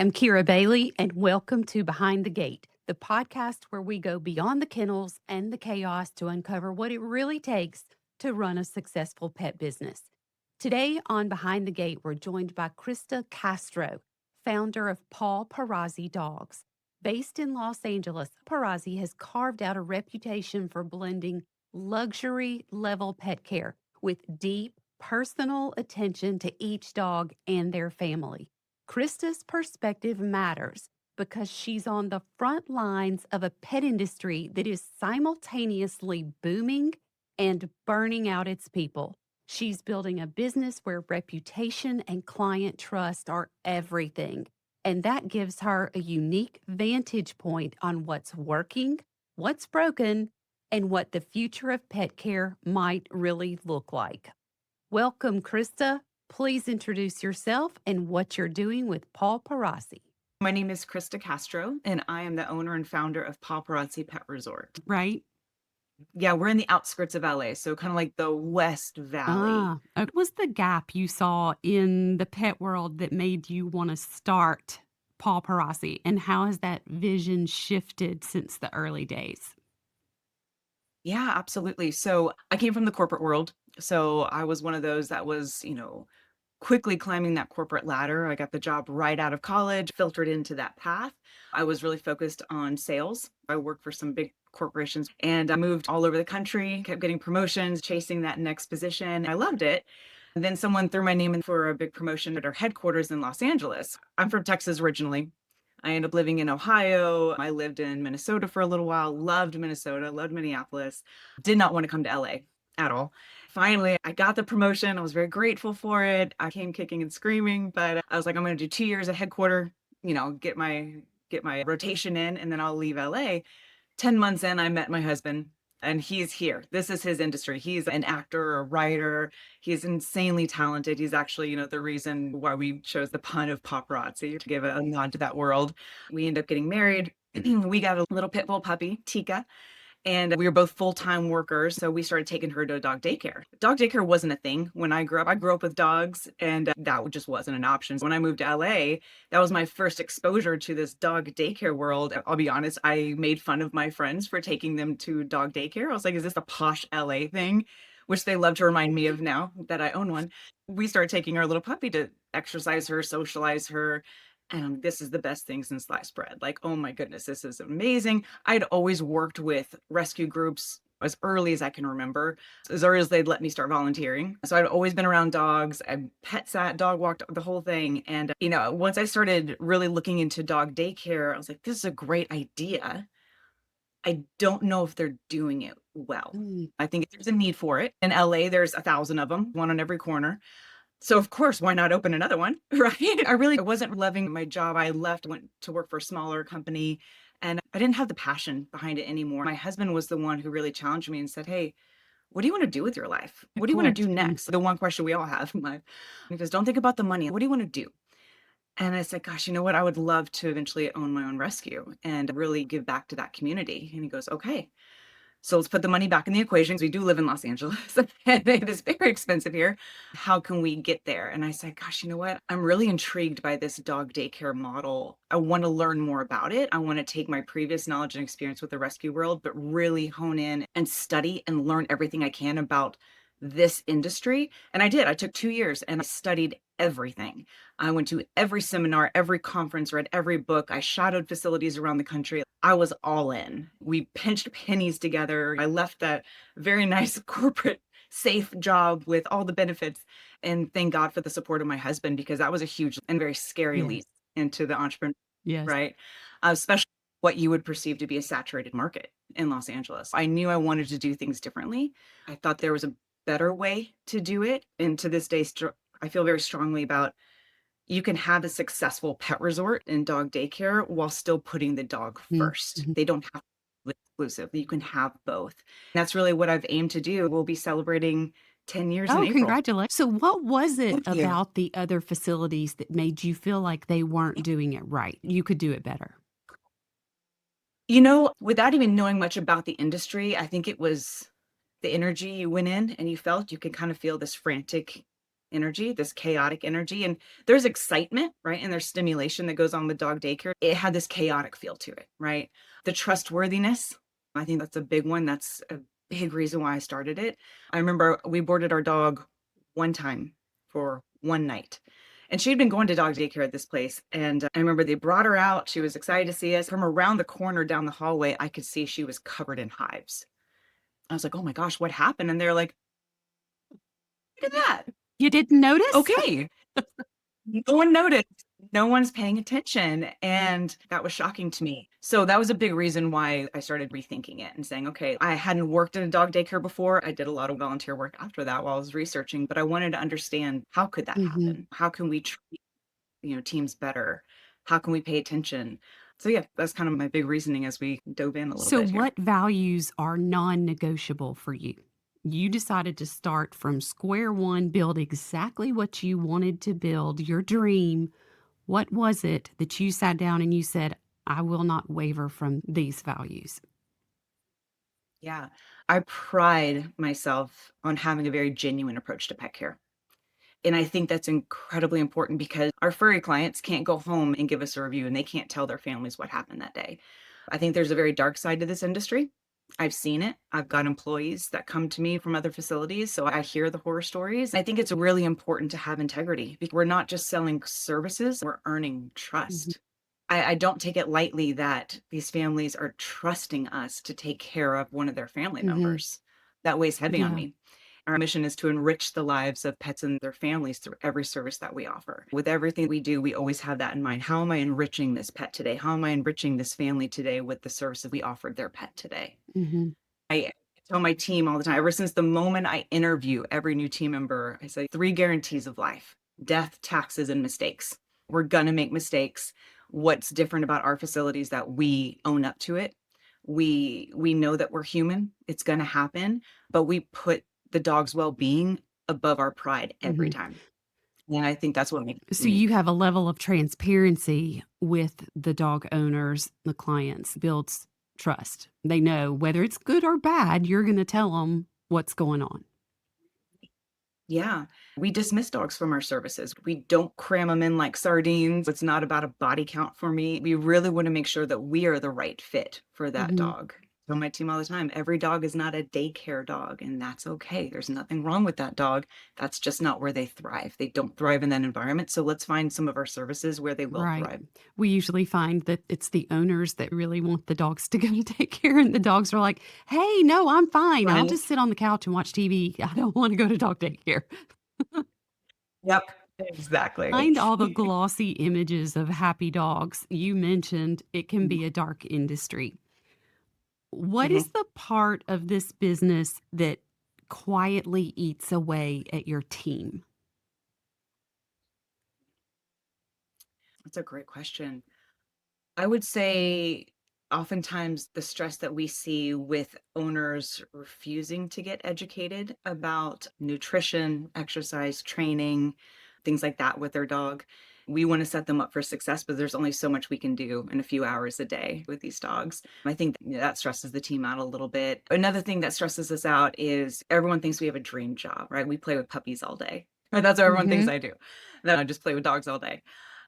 I'm Kira Bailey, and welcome to Behind the Gate, the podcast where we go beyond the kennels and the chaos to uncover what it really takes to run a successful pet business. Today on Behind the Gate, we're joined by Krista Castro, founder of Pawparazzi Dogs. Based in Los Angeles, Pawparazzi has carved out a reputation for blending luxury level pet care with deep, personal attention to each dog and their family. Krista's perspective matters because she's on the front lines of a pet industry that is simultaneously booming and burning out its people. She's building a business where reputation and client trust are everything. And that gives her a unique vantage point on what's working, what's broken, and what the future of pet care might really look like. Welcome, Krista. Please introduce yourself and what you're doing with Pawparazzi. My name is Krista Castro, and I am the owner and founder of Pawparazzi Pet Resort. Right? Yeah, we're in the outskirts of LA, so kind of like the West Valley. What was the gap you saw in the pet world that made you want to start Pawparazzi, and how has that vision shifted since the early days? Yeah, absolutely. So I came from the corporate world. So I was one of those that was, quickly climbing that corporate ladder. I got the job right out of college, filtered into that path. I was really focused on sales. I worked for some big corporations and I moved all over the country, kept getting promotions, chasing that next position. I loved it. And then someone threw my name in for a big promotion at our headquarters in Los Angeles. I'm from Texas originally. I ended up living in Ohio. I lived in Minnesota for a little while, loved Minnesota, loved Minneapolis, did not want to come to LA at all. Finally, I got the promotion. I was very grateful for it. I came kicking and screaming, but I was like, I'm going to do 2 years at headquarter, get my rotation in, and then I'll leave LA. 10 months in, I met my husband and he's here. This is his industry. He's an actor, a writer. He's insanely talented. He's actually, the reason why we chose the pun of paparazzi to give a nod to that world. We ended up getting married. We got a little pit bull puppy, Tika, and we were both full-time workers, so we started taking her to dog daycare. Dog daycare wasn't a thing when I grew up. I grew up with dogs, and that just wasn't an option. When I moved to LA, that was my first exposure to this dog daycare world. I'll be honest, I made fun of my friends for taking them to dog daycare. I was like, is this a posh LA thing? Which they love to remind me of now that I own one. We started taking our little puppy to exercise her, socialize her, and this is the best thing since sliced bread. Like, oh my goodness, this is amazing. I'd always worked with rescue groups as early as I can remember, as early as they'd let me start volunteering. So I'd always been around dogs. I pet sat, dog walked, the whole thing. And, once I started really looking into dog daycare, I was like, this is a great idea. I don't know if they're doing it well. Mm. I think there's a need for it. In LA, there's 1,000 of them, one on every corner. So of course, why not open another one, right? I wasn't loving my job. I left, went to work for a smaller company, and I didn't have the passion behind it anymore. My husband was the one who really challenged me and said, "Hey, what do you want to do with your life? Good What do you want to do question. next?" The one question we all have in life. He goes, "Don't think about the money. What do you want to do?" And I said, "Gosh, you know what? I would love to eventually own my own rescue and really give back to that community." And he goes, "Okay. So let's put the money back in the equation. We do live in Los Angeles and it is very expensive here. How can we get there?" And I said, gosh, you know what? I'm really intrigued by this dog daycare model. I want to learn more about it. I want to take my previous knowledge and experience with the rescue world, but really hone in and study and learn everything I can about this industry. And I did. I took 2 years and I studied everything. I went to every seminar, every conference, read every book. I shadowed facilities around the country. I was all in. We pinched pennies together. I left that very nice corporate safe job with all the benefits. And thank God for the support of my husband, because that was a huge and very scary Yes. leap into the entrepreneur, Yes. right? Especially what you would perceive to be a saturated market in Los Angeles. I knew I wanted to do things differently. I thought there was a better way to do it. And to this day, I feel very strongly about you can have a successful pet resort and dog daycare while still putting the dog first. Mhm. They don't have to be exclusive. You can have both. That's really what I've aimed to do. We'll be celebrating 10 years in Oh, April. congratulations. So, what was it Thank you. about the other facilities that made you feel like they weren't doing it right? You could do it better. Without even knowing much about the industry, I think it was the energy you went in and you felt. You could kind of feel this frantic energy, this chaotic energy. And there's excitement, right? And there's stimulation that goes on with dog daycare. It had this chaotic feel to it, right? The trustworthiness, I think that's a big one. That's a big reason why I started it. I remember we boarded our dog one time for one night. And she'd been going to dog daycare at this place. And I remember they brought her out. She was excited to see us. From around the corner down the hallway, I could see she was covered in hives. I was like, oh my gosh, what happened? And they're like, look at that. You didn't notice? Okay. No one noticed. No one's paying attention. And that was shocking to me. So that was a big reason why I started rethinking it and saying, okay, I hadn't worked in a dog daycare before. I did a lot of volunteer work after that while I was researching, but I wanted to understand, how could that Mhm. happen? How can we treat, teams better? How can we pay attention? So yeah, that's kind of my big reasoning as we dove in a little So, bit here. what values are non negotiable for you? You decided to start from square one, build exactly what you wanted to build, your dream. What was it that you sat down and you said, I will not waver from these values? Yeah. I pride myself on having a very genuine approach to pet care. And I think that's incredibly important because our furry clients can't go home and give us a review and they can't tell their families what happened that day. I think there's a very dark side to this industry. I've seen it. I've got employees that come to me from other facilities, so I hear the horror stories. I think it's really important to have integrity because we're not just selling services, we're earning Mhm. trust. I don't take it lightly that these families are trusting us to take care of one of their family Mhm. members. That weighs heavy on Yeah. me. Our mission is to enrich the lives of pets and their families through every service that we offer. With everything we do, we always have that in mind. How am I enriching this pet today? How am I enriching this family today with the services we offered their pet today? Mhm. I tell my team all the time, ever since the moment I interview every new team member, I say three guarantees of life: death, taxes, and mistakes. We're going to make mistakes. What's different about our facilities that we own up to it? We know that we're human. It's going to happen, but we put the dog's well-being above our pride every Mhm. time. And I think that's what makes it So you unique. have a level of transparency with the dog owners, the clients, builds trust. They know whether it's good or bad, you're going to tell them what's going on. Yeah. We dismiss dogs from our services. We don't cram them in like sardines. It's not about a body count for me. We really want to make sure that we are the right fit for that Mhm. dog. I tell my team all the time, every dog is not a daycare dog, and that's okay. There's nothing wrong with that dog. That's just not where they thrive. They don't thrive in that environment. So let's find some of our services where they will Right. thrive. We usually find that it's the owners that really want the dogs to go to take care, and the dogs are like, "Hey, no, I'm fine. I'll Right? just sit on the couch and watch TV. I don't want to go to dog daycare." Yep. Exactly. Behind all the glossy images of happy dogs, you mentioned it can be a dark industry. What Mhm. is the part of this business that quietly eats away at your team? That's a great question. I would say oftentimes the stress that we see with owners refusing to get educated about nutrition, exercise, training, things like that with their dog. We want to set them up for success, but there's only so much we can do in a few hours a day with these dogs. I think that stresses the team out a little bit. Another thing that stresses us out is everyone thinks we have a dream job, right? We play with puppies all day. That's what everyone thinks Mhm. I do. That I just play with dogs all day.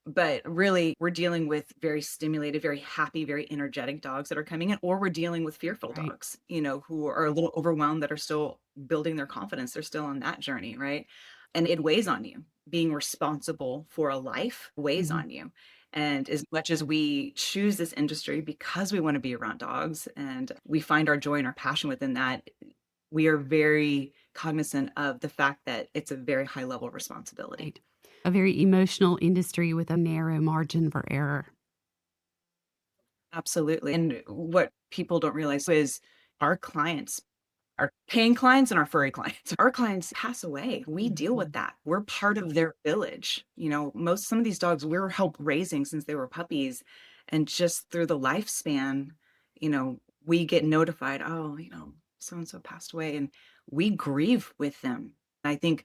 But really, we're dealing with very stimulated, very happy, very energetic dogs that are coming in, or we're dealing with fearful Right. dogs, who are a little overwhelmed that are still building their confidence. They're still on that journey, right? And it weighs on you. Being responsible for a life weighs Mhm. on you. And as much as we choose this industry because we want to be around dogs and we find our joy and our passion within that, we are very cognizant of the fact that it's a very high level of responsibility. Right. A very emotional industry with a narrow margin for error. Absolutely. And what people don't realize is our clients, our paying clients and our furry clients, our clients pass away. We deal with Mhm. that. We're part of their village. Some of these dogs we're help raising since they were puppies. And just through the lifespan, we get notified, oh, so and so passed away. And we grieve with them. I think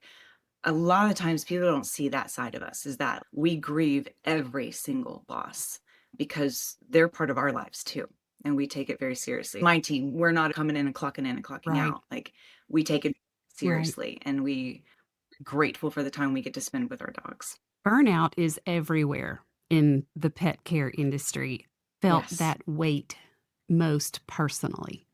a lot of times people don't see that side of us, is that we grieve every single loss because they're part of our lives too. And we take it very seriously. My team, we're not coming in and clocking out. Right. Like we take it Right. seriously and we grateful for the time we get to spend with our dogs. Burnout is everywhere in the pet care industry. Felt Yes. that weight most personally.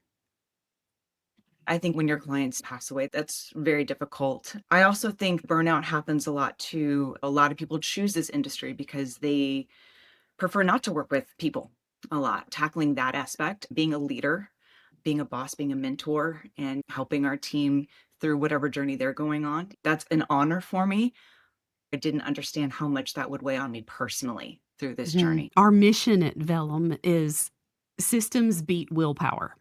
I think when your clients pass away, that's very difficult. I also think burnout happens a lot too. A lot of people choose this industry because they prefer not to work with people a lot, tackling that aspect, being a leader, being a boss, being a mentor, and helping our team through whatever journey they're going on. That's an honor for me. I didn't understand how much that would weigh on me personally through this Mhm. journey. Our mission at Vellum is systems beat willpower.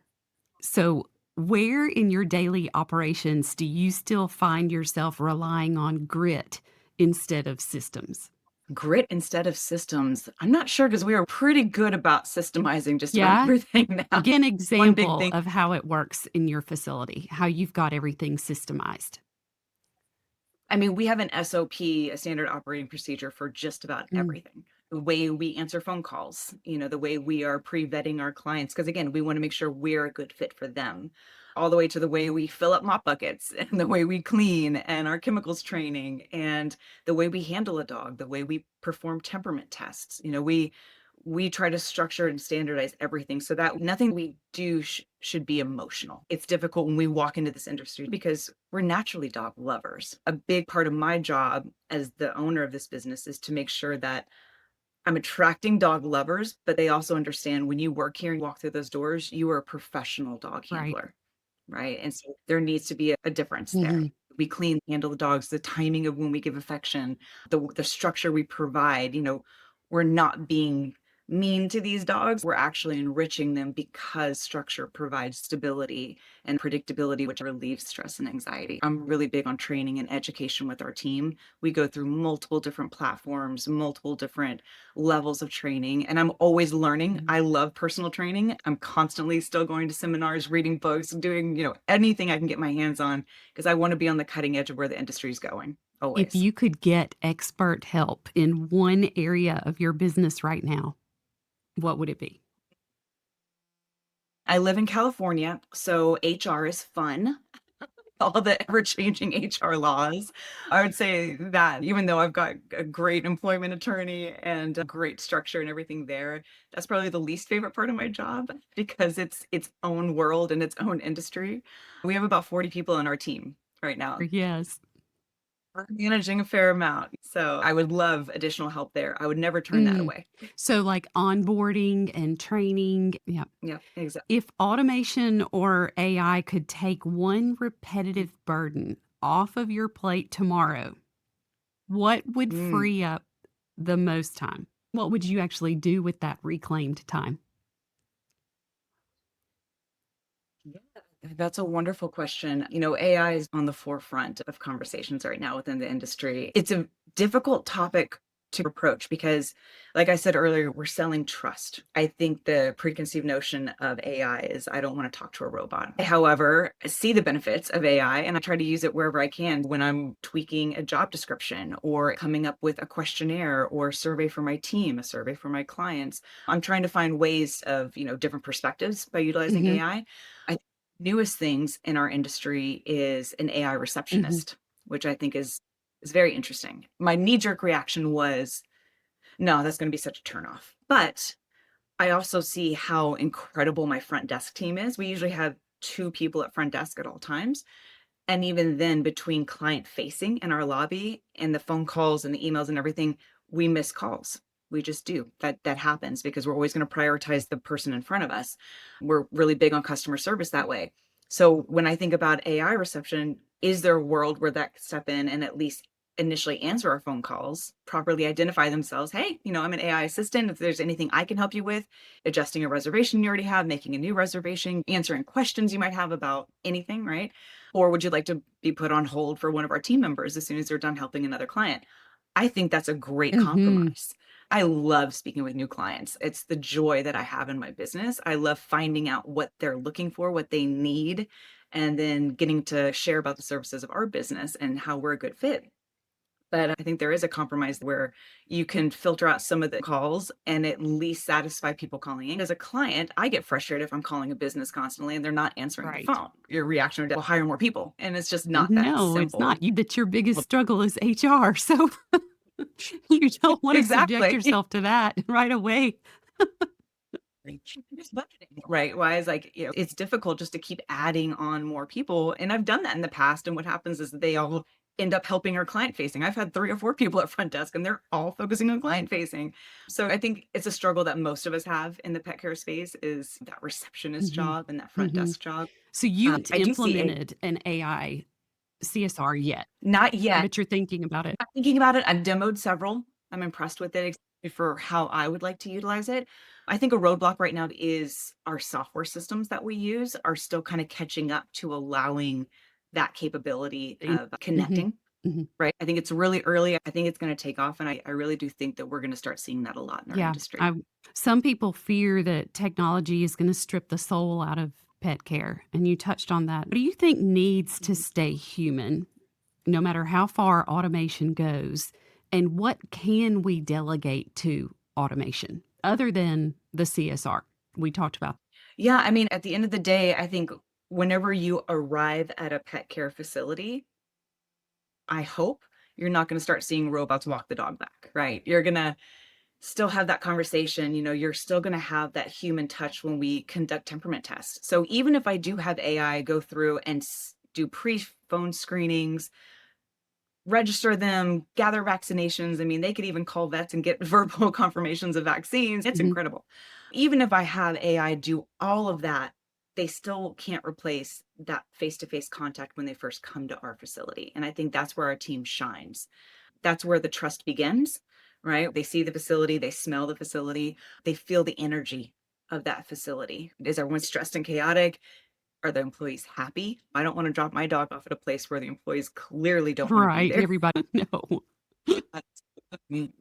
So, where in your daily operations do you still find yourself relying on grit instead of systems? Grit instead of systems. I'm not sure because we are pretty good about systemizing just about Yeah? everything now. Give an One big example thing. of how it works in your facility, how you've got everything systemized. I mean, we have an SOP, a standard operating procedure for just about Mm, everything. The way we answer phone calls, the way we are pre-vetting our clients, because again, we want to make sure we're a good fit for them, all the way to the way we fill up mop buckets and the way we clean and our chemicals training and the way we handle a dog, the way we perform temperament tests. We try to structure and standardize everything so that nothing we do should be emotional. It's difficult when we walk into this industry because we're naturally dog lovers. A big part of my job as the owner of this business is to make sure that I'm attracting dog lovers, but they also understand when you work here and walk through those doors, you are a professional dog right. handler. Right? And so there needs to be a difference there. Mhm. We clean, handle the dogs, the timing of when we give affection, the structure we provide, we're not being mean to these dogs. We're actually enriching them because structure provides stability and predictability, which relieves stress and anxiety. I'm really big on training and education with our team. We go through multiple different platforms, multiple different levels of training, and I'm always learning. I love personal training. I'm constantly still going to seminars, reading books, doing, anything I can get my hands on because I want to be on the cutting edge of where the industry is going. If Always. you could get expert help in one area of your business right now, what would it be? I live in California, so HR is fun. All the ever-changing HR laws. I would say that even though I've got a great employment attorney and a great structure and everything there, that's probably the least favorite part of my job because it's its own world and its own industry. We have about 40 people on our team right now. Yes. We're managing a fair amount, so I would love additional help there. I would never turn that Mm. away. So, like onboarding and training. Yeah. Yeah, exactly. If automation or AI could take one repetitive burden off of your plate tomorrow, what would free up the most time? What would you actually do with that reclaimed time? Yeah, that's a wonderful question. AI is on the forefront of conversations right now within the industry. It's a difficult topic to approach because, like I said earlier, we're selling trust. I think the preconceived notion of AI is I don't want to talk to a robot. However, I see the benefits of AI and I try to use it wherever I can when I'm tweaking a job description or coming up with a questionnaire or a survey for my team, a survey for my clients. I'm trying to find ways of, different perspectives by utilizing Mhm, AI. I newest things in our industry is an AI mhm. receptionist, which I think is very interesting. My knee-jerk reaction was, "No, that's gonna be such a turnoff." But I also see how incredible my front desk team is. We usually have 2 people at front desk at all times, and even then, between client facing in our lobby and the phone calls and the emails and everything, we miss calls. We just do. That happens because we're always gonna prioritize the person in front of us. We're really big on customer service that way. So when I think about AI reception, is there a world where that could step in and at least initially answer our phone calls, properly identify themselves? Hey, I'm an AI assistant. If there's anything I can help you with, adjusting a reservation you already have, making a new reservation, answering questions you might have about anything, right? Or would you like to be put on hold for one of our team members as soon as they're done helping another client? I think that's a great Mhm. compromise. I love speaking with new clients. It's the joy that I have in my business. I love finding out what they're looking for, what they need, and then getting to share about the services of our business and how we're a good fit. But I think there is a compromise where you can filter out some of the calls and at least satisfy people calling in. As a client, I get frustrated if I'm calling a business constantly and they're not answering the Right. phone. Your reaction would be, well, hire more people. And it's just not that No, it's simple. not. That's your biggest Well, struggle is HR. So you don't want to subject exactly. yourself to that right away. Just budgeting. Right. Why is like, it's difficult just to keep adding on more people. And I've done that in the past. And what happens is they all end up helping our client facing. I've had 3 or 4 people at front desk and they're all focusing on client facing. So I think it's a struggle that most of us have in the pet care space is that receptionist Mhm. job and that front Mhm. desk job. So you haven't I do see a implemented an AI CSR yet, not yet. but you're thinking about it. I'm thinking about it. I've demoed several. I'm impressed with it exactly for how I would like to utilize it. I think a roadblock right now is our software systems that we use are still kind of catching up to allowing that capability of Mhm. connecting, Mhm. right? I think it's really early. I think it's going to take off. And I really do think that we're going to start seeing that a lot in our Yeah, industry. I some people fear that technology is gonna strip the soul out of pet care, and you touched on that. What do you think needs to Mhm. stay human, no matter how far automation goes, and what can we delegate to automation other than the CSR we talked about? Yeah. I mean, at the end of the day, I think whenever you arrive at a pet care facility, I hope you're not going to start seeing robots walk the dog back, right? You're going to still have that conversation, you're still gonna have that human touch when we conduct temperament tests. So even if I do have AI go through and do pre-phone screenings, register them, gather vaccinations, I mean, they could even call vets and get verbal confirmations of vaccines. It's Mhm. incredible. Even if I have AI do all of that, they still can't replace that face-to-face contact when they first come to our facility. And I think that's where our team shines. That's where the trust begins, right? They see the facility, they smell the facility, they feel the energy of that facility. Is everyone stressed and chaotic? Are the employees happy? I don't want to drop my dog off at a place where the employees clearly don't want to be Right, there. everybody no. Mm,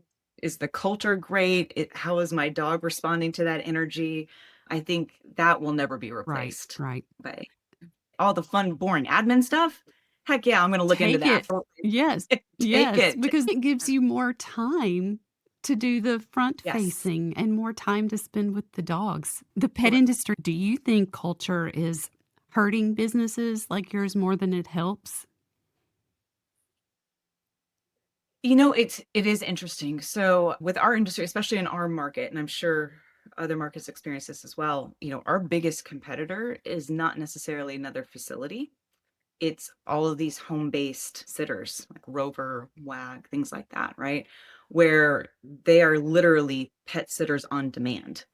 is the culture great? How is my dog responding to that energy? I think that will never be Right, replaced right. by all the fun, boring admin stuff. Heck yeah, I'm going to look into Take that. it. Yes, Take yes, it. because it gives you more time to do the front Yes. facing and more time to spend with the dogs. The pet Correct. industry, do you think culture is hurting businesses like yours more than it helps? It is interesting. So with our industry, especially in our market, and I'm sure other markets experience this as well, our biggest competitor is not necessarily another facility. It's all of these home-based sitters like Rover, Wag, things like that, right? Where they are literally pet sitters on demand.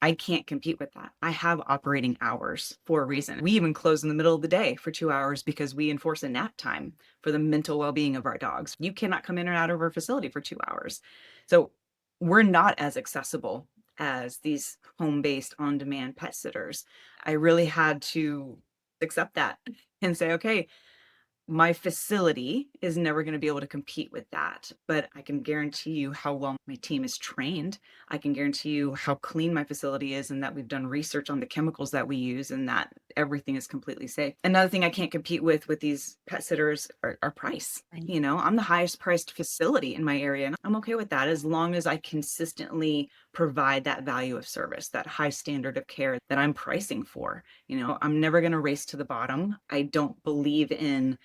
I can't compete with that. I have operating hours for a reason. We even close in the middle of the day for 2 hours because we enforce a nap time for the mental well-being of our dogs. You cannot come in and out of our facility for 2 hours. So, we're not as accessible as these home-based on-demand pet sitters. I really had to accept that and say, "Okay, my facility is never going to be able to compete with that, but I can guarantee you how well my team is trained. I can guarantee you how clean my facility is and that we've done research on the chemicals that we use and that everything is completely safe." Another thing I can't compete with these pet sitters are price. Right. I'm the highest priced facility in my area and I'm okay with that as long as I consistently provide that value of service, that high standard of care that I'm pricing for. I'm never going to race to the bottom. I don't believe in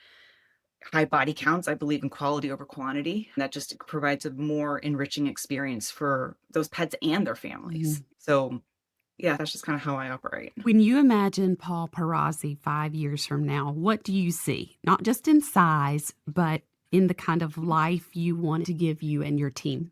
high body counts. I believe in quality over quantity. That just provides a more enriching experience for those pets and their families. Mhm. So, yeah, that's just kind of how I operate. When you imagine Pawparazzi 5 years from now, what do you see? Not just in size, but in the kind of life you want to give you and your team?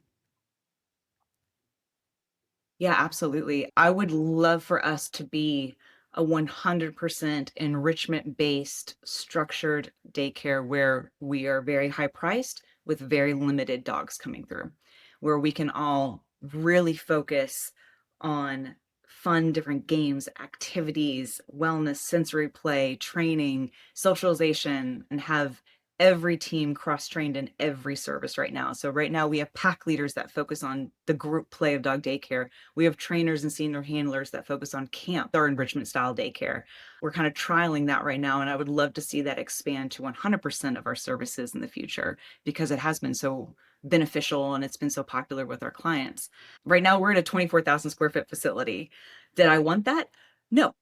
Yeah, absolutely. I would love for us to be a 100% enrichment based structured daycare where we are very high priced with very limited dogs coming through, where we can all really focus on fun, different games, activities, wellness, sensory play, training, socialization, and have every team cross-trained in every service right now. So right now we have pack leaders that focus on the group play of dog daycare. We have trainers and senior handlers that focus on camp or enrichment style daycare. We're kind of trialing that right now, and I would love to see that expand to 100% of our services in the future because it has been so beneficial and it's been so popular with our clients. Right now we're at a 24,000 square foot facility. Did I want that? No.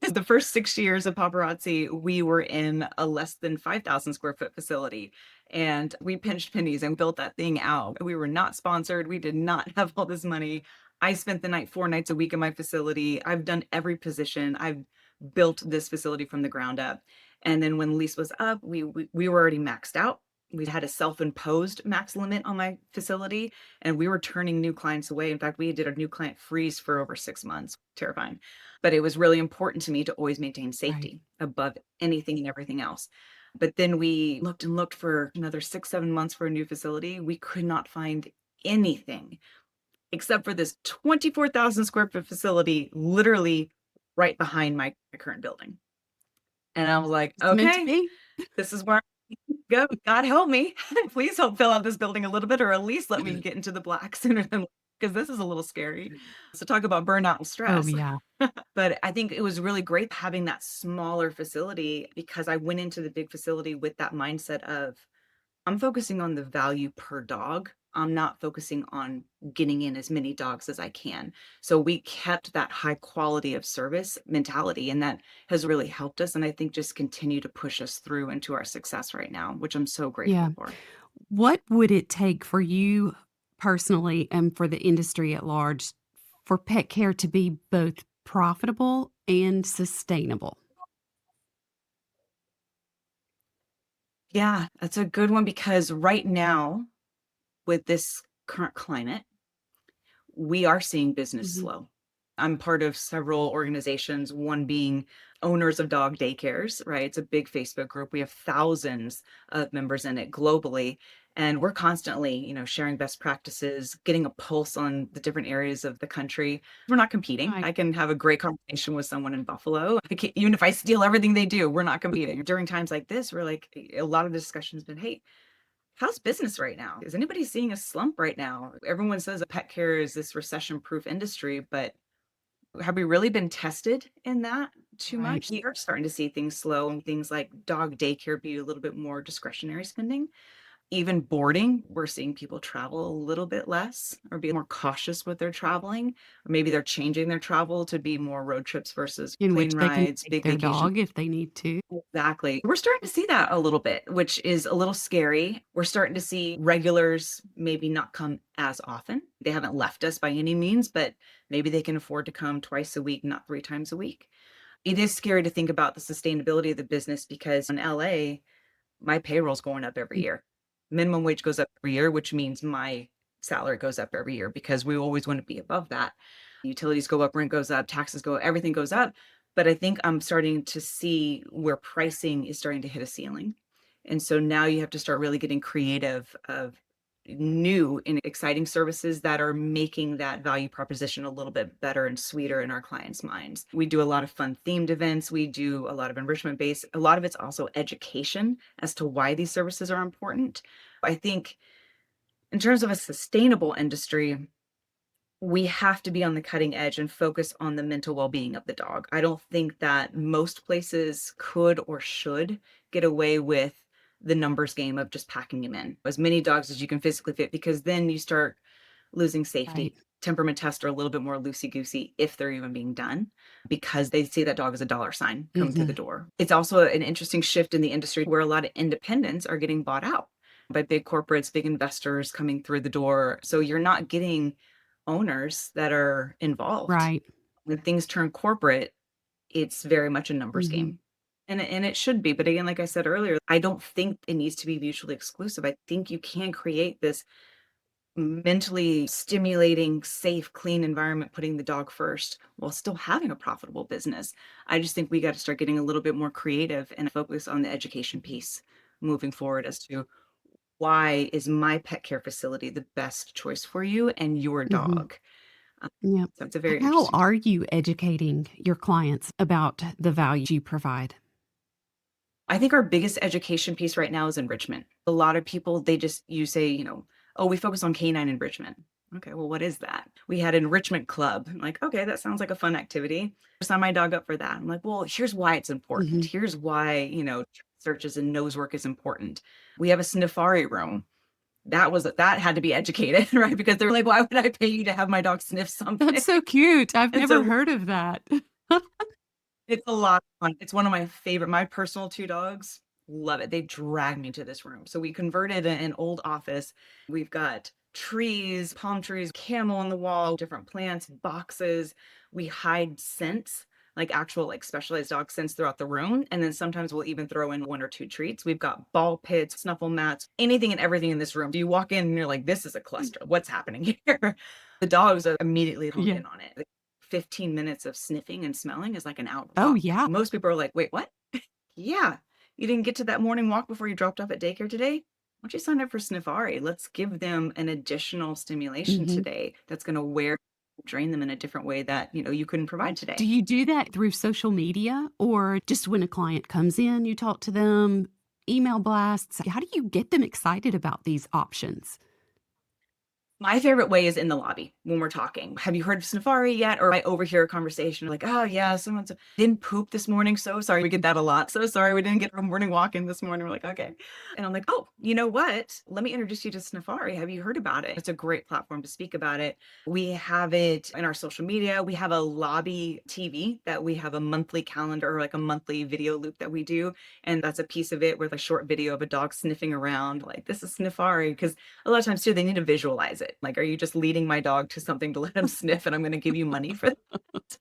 The first 6 years of Paparazzi, we were in a less than 5,000 square foot facility, and we pinched pennies and built that thing out. We were not sponsored, we did not have all this money. I spent the night 4 nights a week in my facility. I've done every position. I've built this facility from the ground up, and then when the lease was up, we were already maxed out. We had a self-imposed max limit on my facility, and we were turning new clients away. In fact, we did a new client freeze for over 6 months. Terrifying. But it was really important to me to always maintain Right. safety above anything and everything else. But then we looked and looked for another 6, 7 months for a new facility. We could not find anything except for this 24,000 square foot facility literally right behind my current building. And I was like, It's meant to "Okay, be. this is where I go. God help me. Please help fill out this building a little bit, or at least let me get into the black sooner than because this is a little scary." So talk about burnout and Oh, stress. yeah. But I think it was really great having that smaller facility because I went into the big facility with that mindset of, I'm focusing on the value per dog. I'm not focusing on getting in as many dogs as I can. So we kept that high quality of service mentality, and that has really helped us. And I think just continue to push us through into our success right now, which I'm so Yeah. grateful for. What would it take for you personally and for the industry at large for pet care to be both profitable and sustainable? Yeah, that's a good one because right now, with this current climate, we are seeing business Mhm. slow. I'm part of several organizations, one being owners of dog daycares, right? It's a big Facebook group. We have thousands of members in it globally. And we're constantly, sharing best practices, getting a pulse on the different areas of the country. We're not competing. Right. I can have a great conversation with someone in Buffalo. Even if I steal everything they do, we're not competing. During times like this, we're like, a lot of the discussion has been, hey, how's business right now? Is anybody seeing a slump right now? Everyone says pet care is this recession-proof industry, but have we really been tested in that too Right. much? We are starting to see things slow and things like dog daycare be a little bit more discretionary spending. Even boarding, we're seeing people travel a little bit less or be more cautious with their traveling. Or maybe they're changing their travel to be more road trips versus In which plane they can rides, take big their vacations. dog if they need to. Exactly. We're starting to see that a little bit, which is a little scary. We're starting to see regulars maybe not come as often. They haven't left us by any means, but maybe they can afford to come twice a week, not 3 times a week. It is scary to think about the sustainability of the business because in LA, my payroll's going up every Mm. year. Minimum wage goes up every year, which means my salary goes up every year because we always want to be above that. Utilities go up, rent goes up, taxes go, everything goes up. But I think I'm starting to see where pricing is starting to hit a ceiling. And so now you have to start really getting creative of new and exciting services that are making that value proposition a little bit better and sweeter in our clients' minds. We do a lot of fun themed events. We do a lot of enrichment based. A lot of it's also education as to why these services are important. I think in terms of a sustainable industry, we have to be on the cutting edge and focus on the mental well-being of the dog. I don't think that most places could or should get away with the numbers game of just packing them in. As many dogs as you can physically fit, because then you start losing Right. safety. Temperament tests are a little bit more loosey-goosey if they're even being done because they see that dog as a dollar sign coming through the Mhm. door. It's also an interesting shift in the industry where a lot of independents are getting bought out by big corporates, big investors coming through the door. So you're not getting owners that are involved. Right. When things turn corporate, it's very much a numbers Mhm. game. And it should be, but again, like I said earlier, I don't think it needs to be mutually exclusive. I think you can create this mentally stimulating, safe, clean environment, putting the dog first while still having a profitable business. I just think we got to start getting a little bit more creative and focus on the education piece moving forward as to why is my pet care facility the best choice for you and your Mhm. dog? Uh, Yeah. so it's a very How interesting. are you educating your clients about the value you provide? I think our biggest education piece right now is enrichment. A lot of people, you say, oh, we focus on canine enrichment. Okay, well, what is that? We had enrichment club. I'm like, okay, that sounds like a fun activity. Sign my dog up for that. I'm like, well, here's why it's important. Hmm. Here's why, searches and nose work is important. We have a Sniffari room. That had to be educated, right? Because they're like, why would I pay you to have my dog sniff That's something? so cute. I've And never so heard of that. it's a lot of fun. It's one of my personal 2 dogs love it. They drag me to this room. So we converted an old office. We've got trees, palm trees, camel on the wall, different plants, boxes. We hide scents, like actual like specialized dog scents throughout the room. And then sometimes we'll even throw in 1 or 2 treats. We've got ball pits, snuffle mats, anything and everything in this room. Do you walk in and you're like, this is a cluster. What's happening here? The dogs are immediately honed Yeah. in on it. 15 minutes of sniffing and smelling is like an hour Oh, walk. yeah. Most people are like, "Wait, what?" Yeah. You didn't get to that morning walk before you dropped off at daycare today? Why don't you sign up for Sniffari? Let's give them an additional stimulation Hmm. today that's gonna drain them in a different way that, you couldn't provide Do today. you do that through social media or just when a client comes in, you talk to them, email blasts? How do you get them excited about these options? My favorite way is in the lobby when we're talking. "Have you heard of Sniffari yet?" Or I overhear a conversation like, "Oh, yeah, someone didn't poop this morning. So sorry." We get that a lot. "So sorry we didn't get our morning walk in this morning." We're like, "Okay." And I'm like, "Oh, you know what? Let me introduce you to Sniffari. Have you heard about it?" It's a great platform to speak about it. We have it in our social media. We have a lobby TV that we have a monthly calendar or like a monthly video loop that we do. And that's a piece of it with a short video of a dog sniffing around, like, "This is Sniffari." Because a lot of times too, they need to visualize it. Like, are you just leading my dog to something to let him sniff and I'm gonna give you money for that?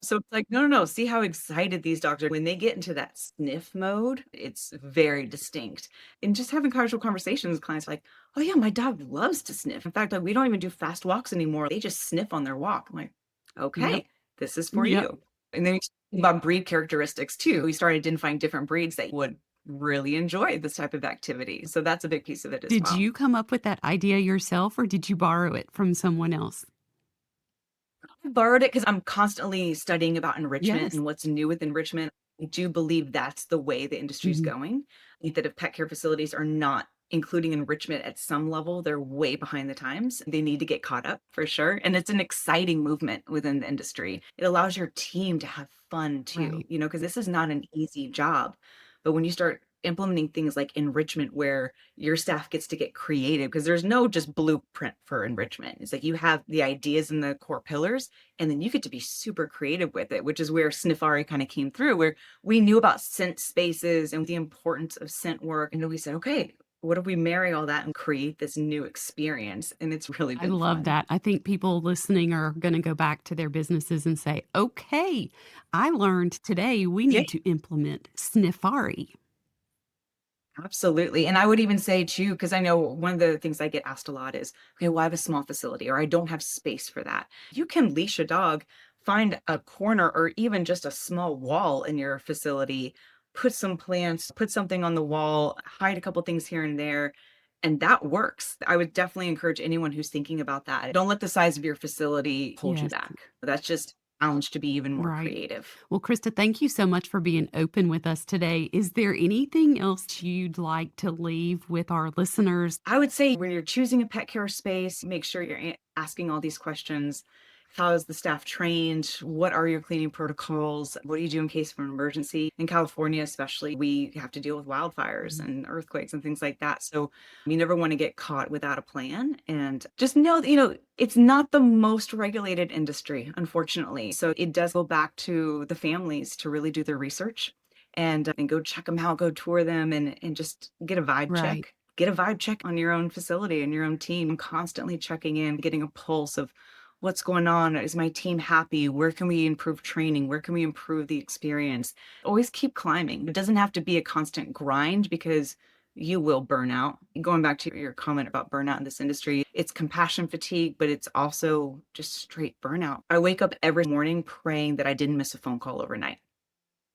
So it's like, no, no, no. See how excited these dogs are. When they get into that sniff mode, it's very distinct. And just having casual conversations with clients like, oh yeah, my dog loves to sniff. In fact, like we don't even do fast walks anymore. They just sniff on their walk. I'm like, Yep. okay, this is for Yep. you. And then we talk about breed characteristics too. We started identifying different breeds that would really enjoy this type of activity. So that's a big piece of it as Did well. you come up with that idea yourself or did you borrow it from someone else? I borrowed it because I'm constantly studying about enrichment Yes. and what's new with enrichment. I do believe that's the way the industry is Mhm. going. I think that if pet care facilities are not including enrichment at some level, they're way behind the times. They need to get caught up for sure. And it's an exciting movement within the industry. It allows your team to have fun too, Right. because this is not an easy job. But when you start implementing things like enrichment where your staff gets to get creative, because there's no just blueprint for enrichment. It's like you have the ideas and the core pillars and then you get to be super creative with it, which is where Sniffari kind of came through, where we knew about scent spaces and the importance of scent work. And then we said, okay, what if we marry all that and create this new experience? And it's really I been love fun. that. I think people listening are going to go back to their businesses and say, okay, I learned today we Yeah, need to implement Sniffari. absolutely. And I would even say too, because I know one of the things I get asked a lot is, okay, well, I have a small facility or I don't have space for that. You can leash a dog, find a corner or even just a small wall in your facility, put some plants, put something on the wall, hide a couple things here and there. And that works. I would definitely encourage anyone who's thinking about that. Don't let the size of your facility hold you Yes. back. That's just a challenge to be even more Right. creative. Well, Krista, thank you so much for being open with us today. Is there anything else you'd like to leave with our listeners? I would say when you're choosing a pet care space, make sure you're asking all these questions. How is the staff trained? What are your cleaning protocols? What do you do in case of an emergency? In California, especially, we have to deal with wildfires Mhm. and earthquakes and things like that. So you never want to get caught without a plan. And just know that, it's not the most regulated industry, unfortunately. So it does go back to the families to really do their research and go check them out, go tour them and just get a vibe Right. check. Get a vibe check on your own facility and your own team, constantly checking in, getting a pulse of what's going on. Is my team happy? Where can we improve training? Where can we improve the experience? Always keep climbing. It doesn't have to be a constant grind because you will burn out. Going back to your comment about burnout in this industry, it's compassion fatigue, but it's also just straight burnout. I wake up every morning praying that I didn't miss a phone call overnight.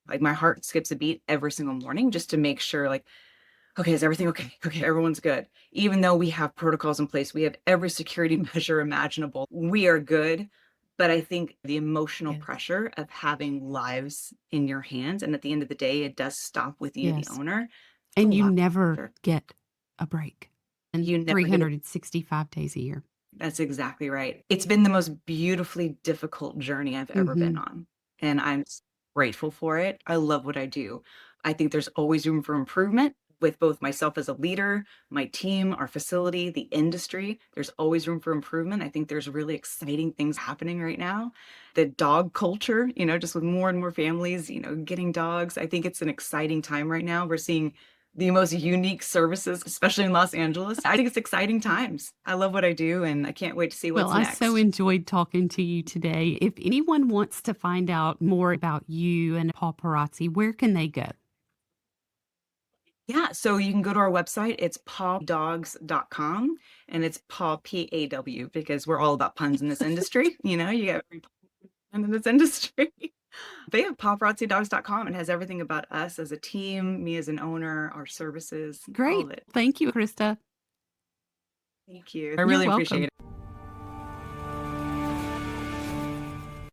Like my heart skips a beat every single morning just to make sure like, okay, is everything okay? Okay, everyone's good. Even though we have protocols in place, we have every security measure imaginable. We are good, But I think the emotional Yes. pressure of having lives in your hands, and at the end of the day, it does stop with you, the Yes. owner. It's a And you lot never of pressure. get a break. And You never get. 365 days a year. That's exactly right. It's been the most beautifully difficult journey I've ever been Mhm. on, and I'm grateful for it. I love what I do. I think there's always room for improvement with both myself as a leader, my team, our facility, the industry. There's always room for improvement. I think there's really exciting things happening right now. The dog culture, just with more and more families, getting dogs. I think it's an exciting time right now. We're seeing the most unique services, especially in Los Angeles. I think it's exciting times. I love what I do, and I can't wait to see Well, what's I so next. enjoyed talking to you today. If anyone wants to find out more about you and Paparazzi, where can they go? Yeah, so you can go to our website. It's pawdogs.com, and it's paw, Paw, because we're all about puns in this industry. You get every pun in this industry. But yeah, paparazzidogs.com. It has everything about us as a team, me as an owner, our services, all Great. of it. Thank you, Krista. Thank you. I You're really appreciate welcome. it.